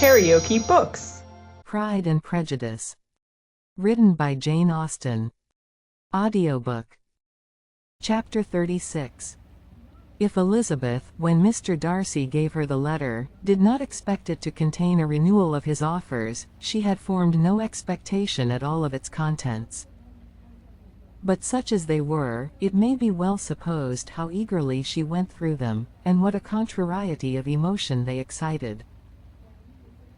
KaraokeBooks. Pride and Prejudice. Written by Jane Austen. Audiobook. Chapter 36. If Elizabeth, when Mr. Darcy gave her the letter, did not expect it to contain a renewal of his offers, she had formed no expectation at all of its contents. But such as they were, it may be well supposed how eagerly she went through them, and what a contrariety of emotion they excited.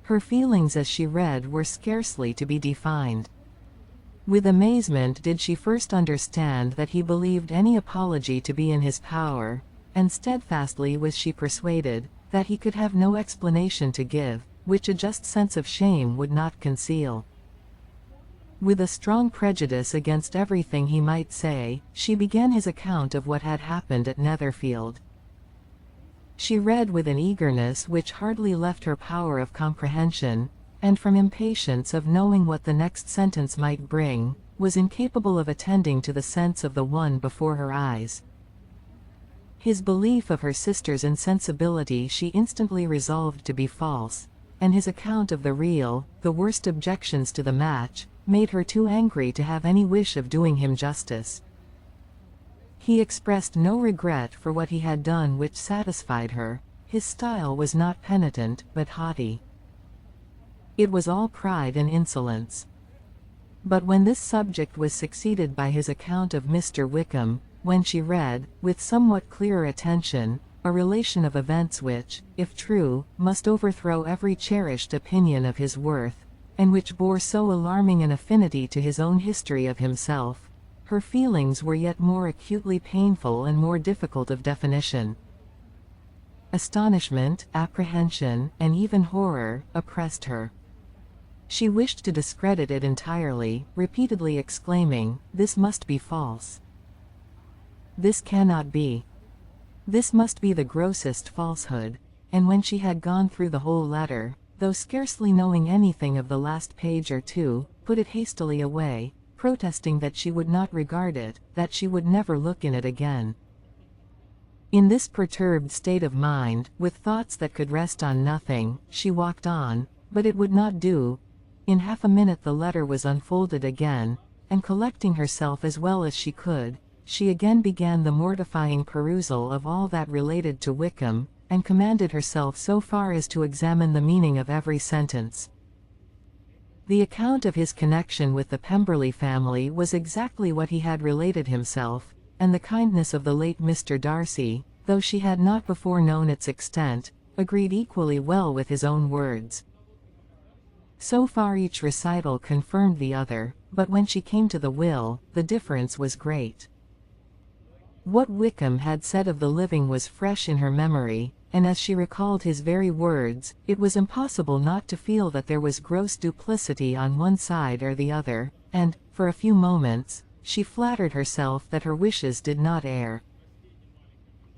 Her feelings as she read were scarcely to be defined. With amazement did she first understand that he believed any apology to be in his power, and steadfastly was she persuaded that he could have no explanation to give, which a just sense of shame would not conceal. With a strong prejudice against everything he might say, she began his account of what had happened at Netherfield. She read with an eagerness which hardly left her power of comprehension, and from impatience of knowing what the next sentence might bring, was incapable of attending to the sense of the one before her eyes. His belief of her sister's insensibility she instantly resolved to be false, and his account of the real, the worst objections to the match, made her too angry to have any wish of doing him justice. He expressed no regret for what he had done which satisfied her. His style was not penitent, but haughty. It was all pride and insolence. But when this subject was succeeded by his account of Mr. Wickham, when she read, with somewhat clearer attention, a relation of events which, if true, must overthrow every cherished opinion of his worth, and which bore so alarming an affinity to his own history of himself, her feelings were yet more acutely painful and more difficult of definition. Astonishment, apprehension, and even horror, oppressed her. She wished to discredit it entirely, repeatedly exclaiming, "This must be false. This cannot be. This must be the grossest falsehood," and when she had gone through the whole letter, though scarcely knowing anything of the last page or two, put it hastily away, protesting that she would not regard it, that she would never look in it again. In this perturbed state of mind, with thoughts that could rest on nothing, she walked on, but it would not do. In half a minute the letter was unfolded again, and collecting herself as well as she could, she again began the mortifying perusal of all that related to Wickham, and commanded herself so far as to examine the meaning of every sentence. The account of his connection with the Pemberley family was exactly what he had related himself, and the kindness of the late Mr. Darcy, though she had not before known its extent, agreed equally well with his own words. So far each recital confirmed the other, but when she came to the will, the difference was great. What Wickham had said of the living was fresh in her memory, and as she recalled his very words, it was impossible not to feel that there was gross duplicity on one side or the other, and, for a few moments, she flattered herself that her wishes did not err.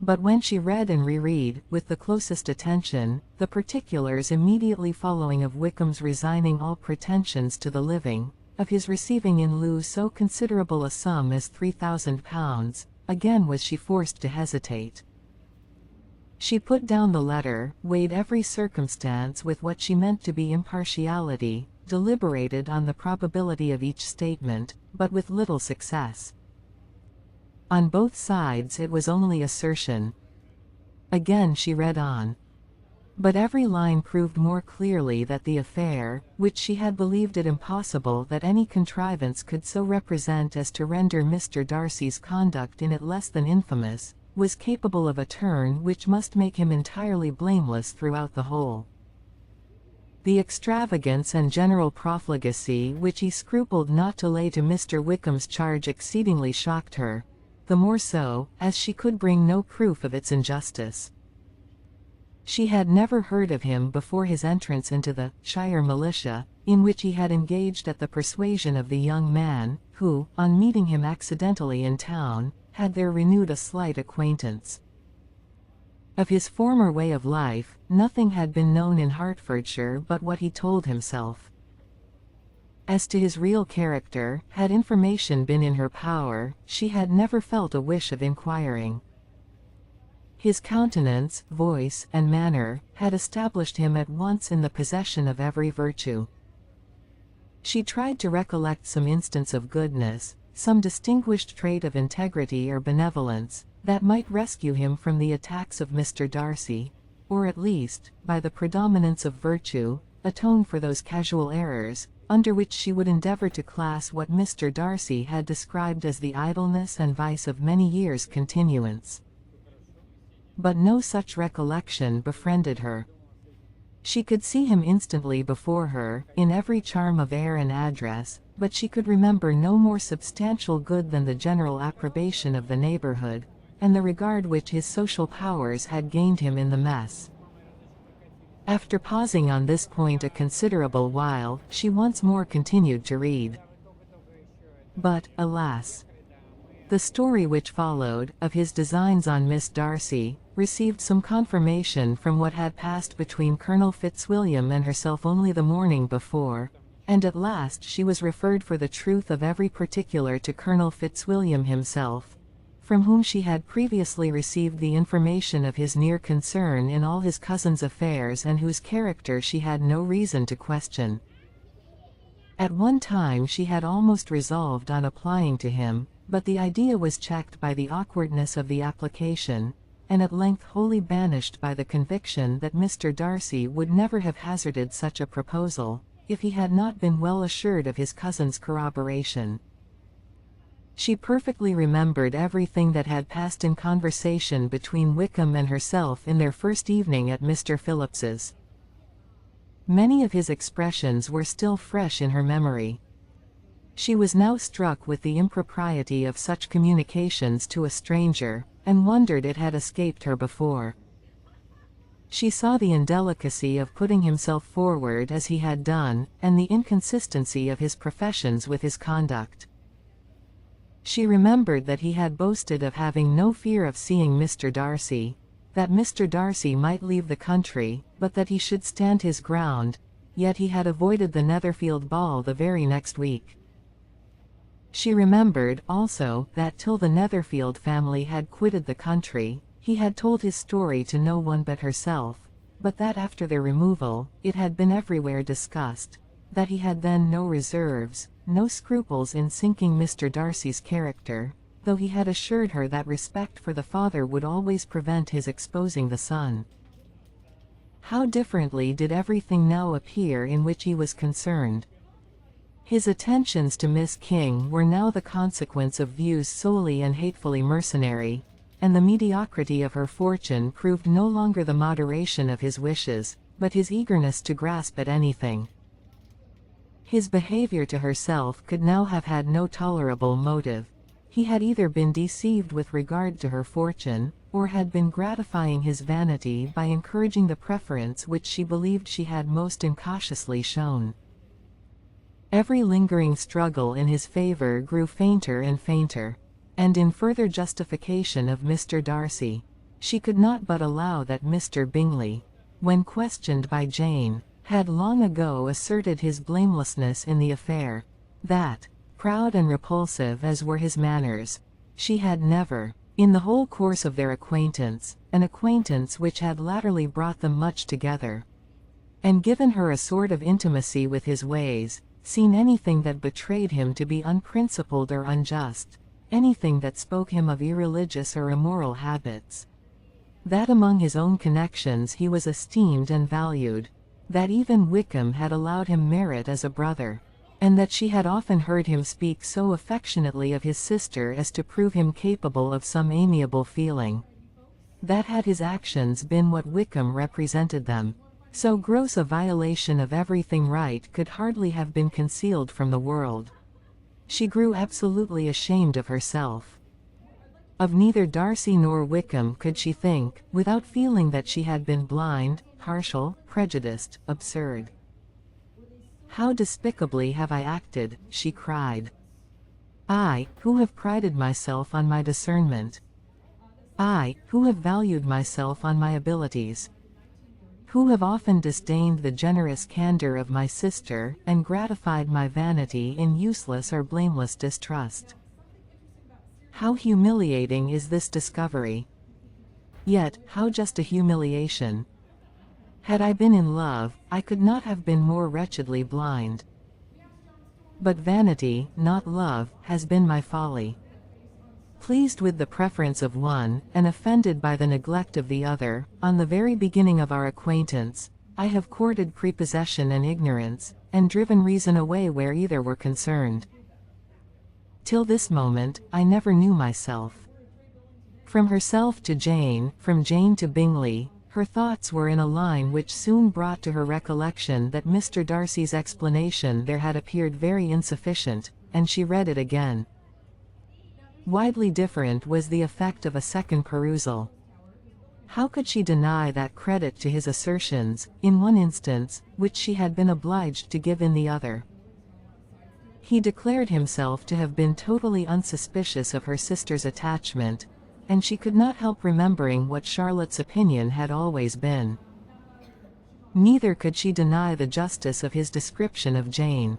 But when she read and reread, with the closest attention, the particulars immediately following of Wickham's resigning all pretensions to the living, of his receiving in lieu so considerable a sum as £3,000, again was she forced to hesitate. She put down the letter, weighed every circumstance with what she meant to be impartiality, deliberated on the probability of each statement, but with little success. On both sides it was only assertion. Again she read on. But every line proved more clearly that the affair, which she had believed it impossible that any contrivance could so represent as to render Mr. Darcy's conduct in it less than infamous, was capable of a turn which must make him entirely blameless throughout the whole. The extravagance and general profligacy which he scrupled not to lay to Mr. Wickham's charge exceedingly shocked her, the more so, as she could bring no proof of its injustice. She had never heard of him before his entrance into the Shire militia, in which he had engaged at the persuasion of the young man, who, on meeting him accidentally in town, had there renewed a slight acquaintance. Of his former way of life, nothing had been known in Hertfordshire but what he told himself. As to his real character, had information been in her power, she had never felt a wish of inquiring. His countenance, voice, and manner had established him at once in the possession of every virtue. She tried to recollect some instance of goodness, some distinguished trait of integrity or benevolence, that might rescue him from the attacks of Mr. Darcy, or at least, by the predominance of virtue, atone for those casual errors, under which she would endeavor to class what Mr. Darcy had described as the idleness and vice of many years' continuance. But no such recollection befriended her. She could see him instantly before her, in every charm of air and address, but she could remember no more substantial good than the general approbation of the neighborhood, and the regard which his social powers had gained him in the mess. After pausing on this point a considerable while, she once more continued to read. But, alas! The story which followed, of his designs on Miss Darcy, received some confirmation from what had passed between Colonel Fitzwilliam and herself only the morning before, and at last she was referred for the truth of every particular to Colonel Fitzwilliam himself, from whom she had previously received the information of his near concern in all his cousin's affairs and whose character she had no reason to question. At one time she had almost resolved on applying to him, but the idea was checked by the awkwardness of the application, and at length wholly banished by the conviction that Mr. Darcy would never have hazarded such a proposal, if he had not been well assured of his cousin's corroboration. She perfectly remembered everything that had passed in conversation between Wickham and herself in their first evening at Mr. Phillips's. Many of his expressions were still fresh in her memory. She was now struck with the impropriety of such communications to a stranger, and wondered it had escaped her before. She saw the indelicacy of putting himself forward as he had done, and the inconsistency of his professions with his conduct. She remembered that he had boasted of having no fear of seeing Mr. Darcy, that Mr. Darcy might leave the country, but that he should stand his ground, yet he had avoided the Netherfield ball the very next week. She remembered, also, that till the Netherfield family had quitted the country, he had told his story to no one but herself, but that after their removal, it had been everywhere discussed, that he had then no reserves, no scruples in sinking Mr. Darcy's character, though he had assured her that respect for the father would always prevent his exposing the son. How differently did everything now appear in which he was concerned. His attentions to Miss King were now the consequence of views solely and hatefully mercenary, and the mediocrity of her fortune proved no longer the moderation of his wishes, but his eagerness to grasp at anything. His behavior to herself could now have had no tolerable motive. He had either been deceived with regard to her fortune, or had been gratifying his vanity by encouraging the preference which she believed she had most incautiously shown. Every lingering struggle in his favor grew fainter and fainter, and in further justification of Mr. Darcy, she could not but allow that Mr. Bingley, when questioned by Jane, had long ago asserted his blamelessness in the affair, that, proud and repulsive as were his manners, she had never, in the whole course of their acquaintance, an acquaintance which had latterly brought them much together, and given her a sort of intimacy with his ways, seen anything that betrayed him to be unprincipled or unjust, anything that spoke him of irreligious or immoral habits, that among his own connections he was esteemed and valued, that even Wickham had allowed him merit as a brother, and that she had often heard him speak so affectionately of his sister as to prove him capable of some amiable feeling, that had his actions been what Wickham represented them, so gross a violation of everything right could hardly have been concealed from the world. She grew absolutely ashamed of herself. Of neither Darcy nor Wickham could she think, without feeling that she had been blind, partial, prejudiced, absurd. "How despicably have I acted," she cried. "I, who have prided myself on my discernment. I, who have valued myself on my abilities. Who have often disdained the generous candor of my sister, and gratified my vanity in useless or blameless distrust. How humiliating is this discovery! Yet, how just a humiliation. Had I been in love, I could not have been more wretchedly blind. But vanity, not love, has been my folly. Pleased with the preference of one, and offended by the neglect of the other, on the very beginning of our acquaintance, I have courted prepossession and ignorance, and driven reason away where either were concerned. Till this moment, I never knew myself. From herself to Jane, from Jane to Bingley, her thoughts were in a line which soon brought to her recollection that Mr. Darcy's explanation there had appeared very insufficient, and she read it again. Widely different was the effect of a second perusal. How could she deny that credit to his assertions, in one instance, which she had been obliged to give in the other? He declared himself to have been totally unsuspicious of her sister's attachment, and she could not help remembering what Charlotte's opinion had always been. Neither could she deny the justice of his description of Jane.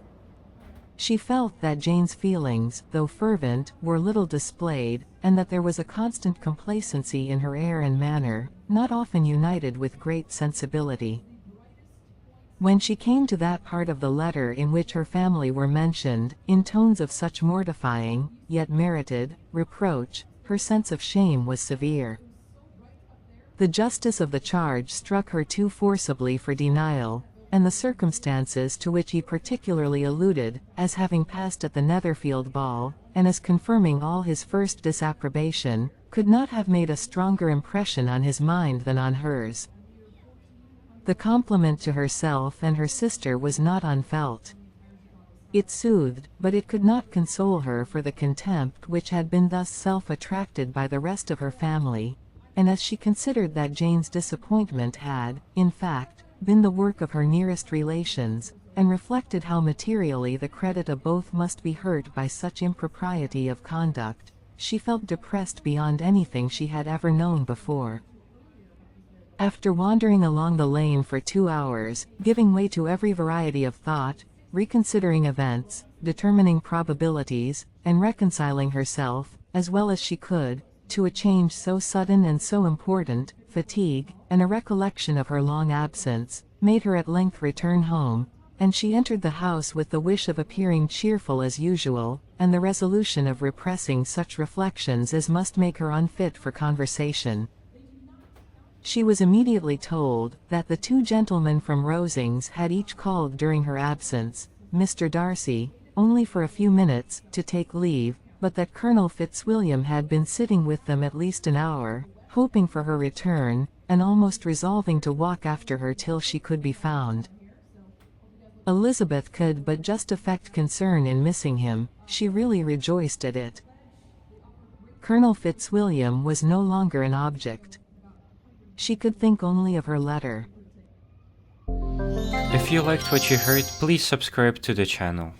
She felt that Jane's feelings, though fervent, were little displayed, and that there was a constant complacency in her air and manner, not often united with great sensibility. When she came to that part of the letter in which her family were mentioned, in tones of such mortifying, yet merited, reproach, her sense of shame was severe. The justice of the charge struck her too forcibly for denial, and the circumstances to which he particularly alluded, as having passed at the Netherfield ball, and as confirming all his first disapprobation, could not have made a stronger impression on his mind than on hers. The compliment to herself and her sister was not unfelt. It soothed, but it could not console her for the contempt which had been thus self-attracted by the rest of her family, and as she considered that Jane's disappointment had, in fact, been the work of her nearest relations, and reflected how materially the credit of both must be hurt by such impropriety of conduct, she felt depressed beyond anything she had ever known before. After wandering along the lane for 2 hours, giving way to every variety of thought, reconsidering events, determining probabilities, and reconciling herself, as well as she could, to a change so sudden and so important, fatigue, and a recollection of her long absence, made her at length return home, and she entered the house with the wish of appearing cheerful as usual, and the resolution of repressing such reflections as must make her unfit for conversation. She was immediately told that the 2 gentlemen from Rosings had each called during her absence, Mr. Darcy, only for a few minutes, to take leave, but that Colonel Fitzwilliam had been sitting with them at least an hour, hoping for her return, and almost resolving to walk after her till she could be found. Elizabeth could but just affect concern in missing him, she really rejoiced at it. Colonel Fitzwilliam was no longer an object. She could think only of her letter. If you liked what you heard, please subscribe to the channel.